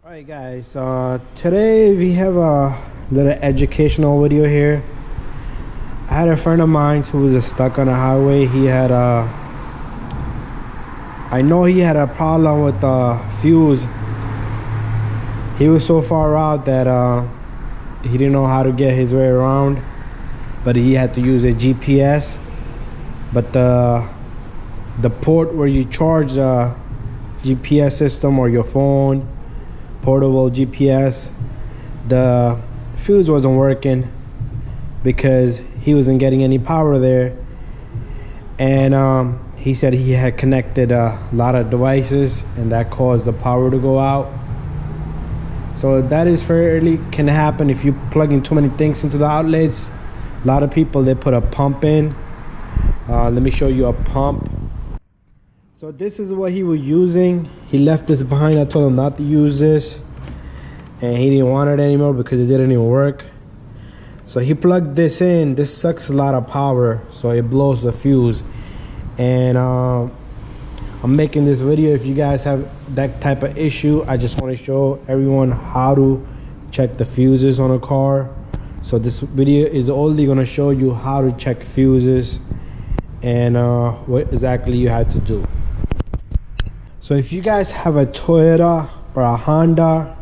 Alright guys, today we have a little educational video here. I had a friend of mine who was stuck on the highway. I know he had a problem with the fuse. He was so far out that he didn't know how to get his way around, but he had to use a GPS. But the port where you charge the GPS system or your phone, portable GPS, the fuse wasn't working because he wasn't getting any power there. And he said he had connected a lot of devices and that caused the power to go out. So that is fairly can happen if you plug in too many things into the outlets. A lot of people, they put a pump in. Let me show you a pump. So this is what he was using. He left this behind. I told him not to use this, and he didn't want it anymore because it didn't even work. So he plugged this in. This sucks a lot of power, so it blows the fuse. And I'm making this video. If you guys have that type of issue, I just want to show everyone how to check the fuses on a car. So this video is only going to show you how to check fuses and what exactly you have to do. So if you guys have a Toyota or a Honda,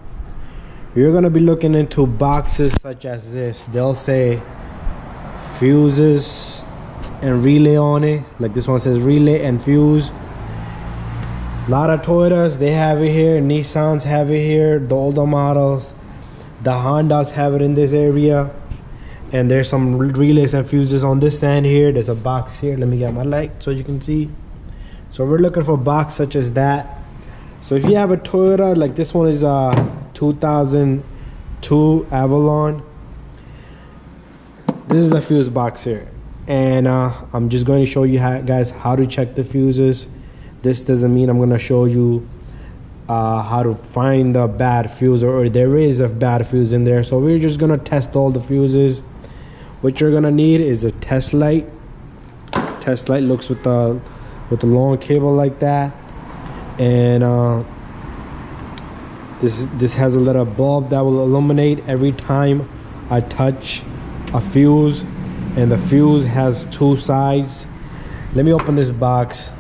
you're going to be looking into boxes such as this. They'll say fuses and relay on it. Like this one says relay and fuse. A lot of Toyotas, they have it here. Nissans have it here, the older models. The Hondas have it in this area. And there's some relays and fuses on this end here. There's a box here. Let me get my light so you can see. So we're looking for a box such as that. So if you have a Toyota, like this one is a 2002 Avalon. This is the fuse box here. And I'm just going to show you guys how to check the fuses. This doesn't mean I'm going to show you how to find the bad fuse, or there is a bad fuse in there. So we're just going to test all the fuses. What you're going to need is a test light. Test light looks with a long cable like that. And this has a little bulb that will illuminate every time I touch a fuse. And the fuse has two sides. Let me open this box.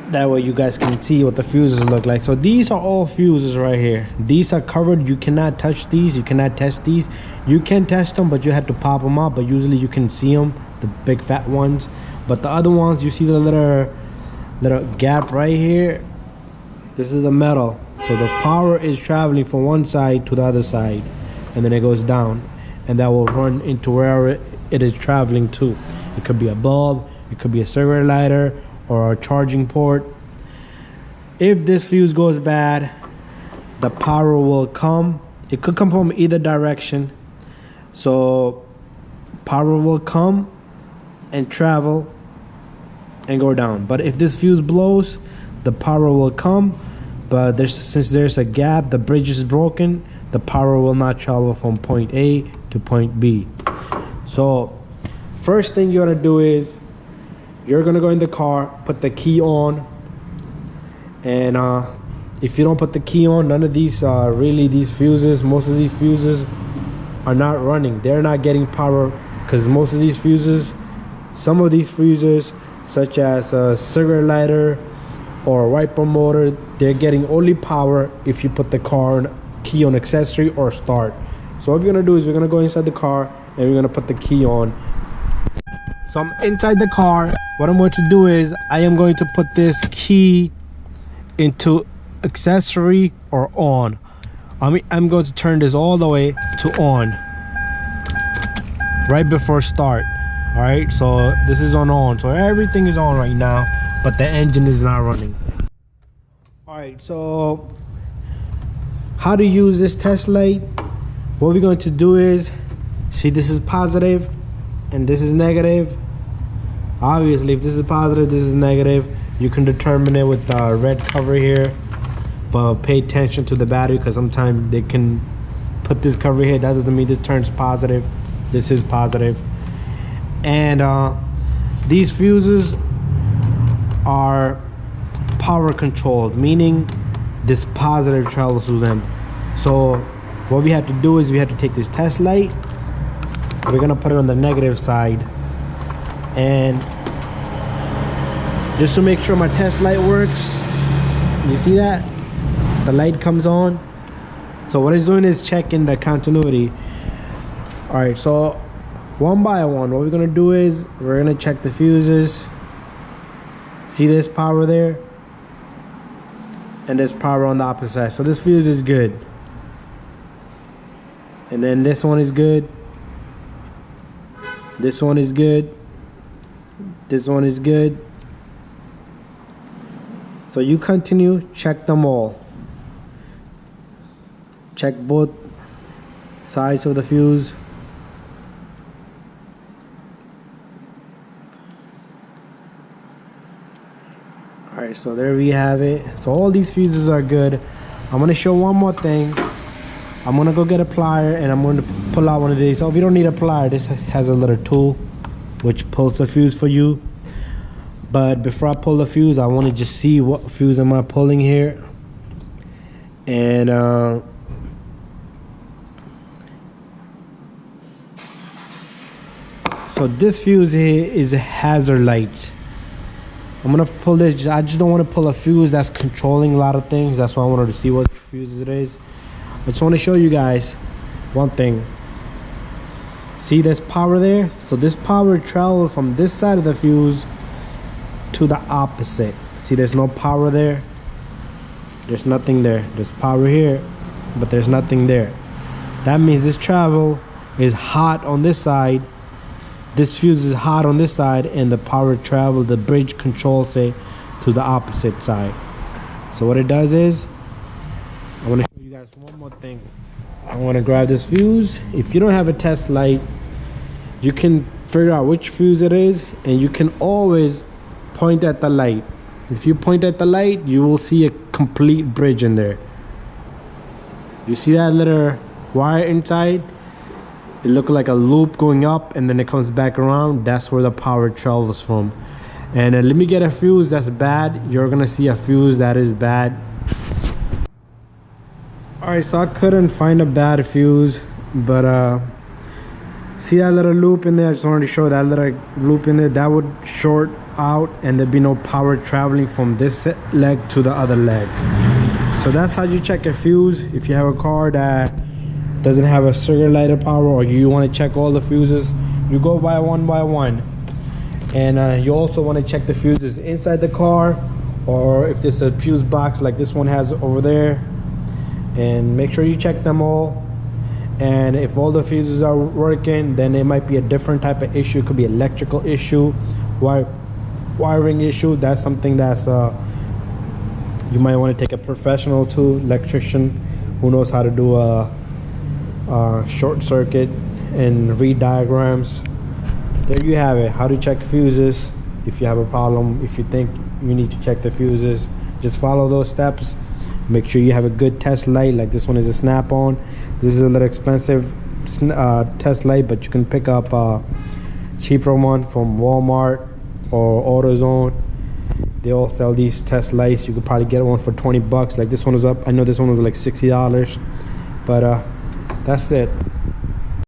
That way you guys can see what the fuses look like. So these are all fuses right here. These are covered. You cannot touch these. You cannot test these. You can test them, but you have to pop them out. But usually you can see them, the big fat ones. But the other ones, you see the little gap right here. This is the metal. So the power is traveling from one side to the other side, and then it goes down. And that will run into wherever it is traveling to. It could be a bulb, it could be a cigarette lighter, or a charging port. If this fuse goes bad, the power will come. It could come from either direction. So power will come and travel and go down. But if this fuse blows, the power will come, but since there's a gap, the bridge is broken, the power will not travel from point A to point B. So first thing you're gonna do is you're gonna go in the car, put the key on, and if you don't put the key on, none of these these fuses, most of these fuses are not running. They're not getting power because most of these fuses, some of these fuses such as a cigarette lighter or a wiper motor, they're getting only power if you put the key on accessory or start. So what we're gonna do is we're gonna go inside the car and we're gonna put the key on. So I'm inside the car. What I'm going to do is I am going to put this key into accessory or on. I'm going to turn this all the way to on right before start. All right, so this is on. So everything is on right now, but the engine is not running. All right, so how to use this test light? What we're going to do is, see, this is positive and this is negative. Obviously, if this is positive, this is negative. You can determine it with the red cover here, but pay attention to the battery because sometimes they can put this cover here. That doesn't mean this turns positive. This is positive. And these fuses are power controlled, meaning this positive travels through them. So what we had to do is we had to take this test light, we're gonna put it on the negative side, and just to make sure my test light works, you see that the light comes on. So what it's doing is checking the continuity. All right, so one by one, what we're gonna do is we're gonna check the fuses. See this power there, and there's power on the opposite side. So this fuse is good, and then this one is good, this one is good, this one is good. So you continue, check them all, check both sides of the fuse. Alright, so there we have it. So all these fuses are good. I'm gonna show one more thing. I'm gonna go get a plier and I'm gonna pull out one of these. So if you don't need a plier, this has a little tool which pulls the fuse for you. But before I pull the fuse, I want to just see what fuse am I pulling here. And so this fuse here is a hazard light. I'm gonna pull this. I just don't want to pull a fuse that's controlling a lot of things. That's why I wanted to see what fuses it is. I just want to show you guys one thing. See this power there? So this power travels from this side of the fuse to the opposite. See, there's no power there. There's nothing there. There's power here, but there's nothing there. That means this travel is hot on this side. This fuse is hot on this side, and the power travel, the bridge controls it to the opposite side. So what it does is, I want to show you guys one more thing. I want to grab this fuse. If you don't have a test light, you can figure out which fuse it is, and you can always point at the light. If you point at the light, you will see a complete bridge in there. You see that little wire inside? It looks like a loop going up and then it comes back around. That's where the power travels from. And let me get a fuse that's bad. You're gonna see a fuse that is bad. Alright, so I couldn't find a bad fuse, but see that little loop in there? I just wanted to show that little loop in there. That would short out and there'd be no power traveling from this leg to the other leg. So that's how you check a fuse. If you have a car that doesn't have a circuit lighter power, or you want to check all the fuses, you go by one. And you also want to check the fuses inside the car, or if there's a fuse box like this one has over there, and make sure you check them all. And if all the fuses are working, then it might be a different type of issue. It could be electrical issue, wiring issue. That's something that's you might want to take a professional to, electrician who knows how to do a short circuit and read diagrams. There you have it, how to check fuses. If you have a problem, if you think you need to check the fuses, just follow those steps. Make sure you have a good test light. Like this one is a Snap-on. This is a little expensive test light, but you can pick up a cheaper one from Walmart or AutoZone. They all sell these test lights. You could probably get one for 20 bucks. Like this one was up, I know this one was like $60, but that's it.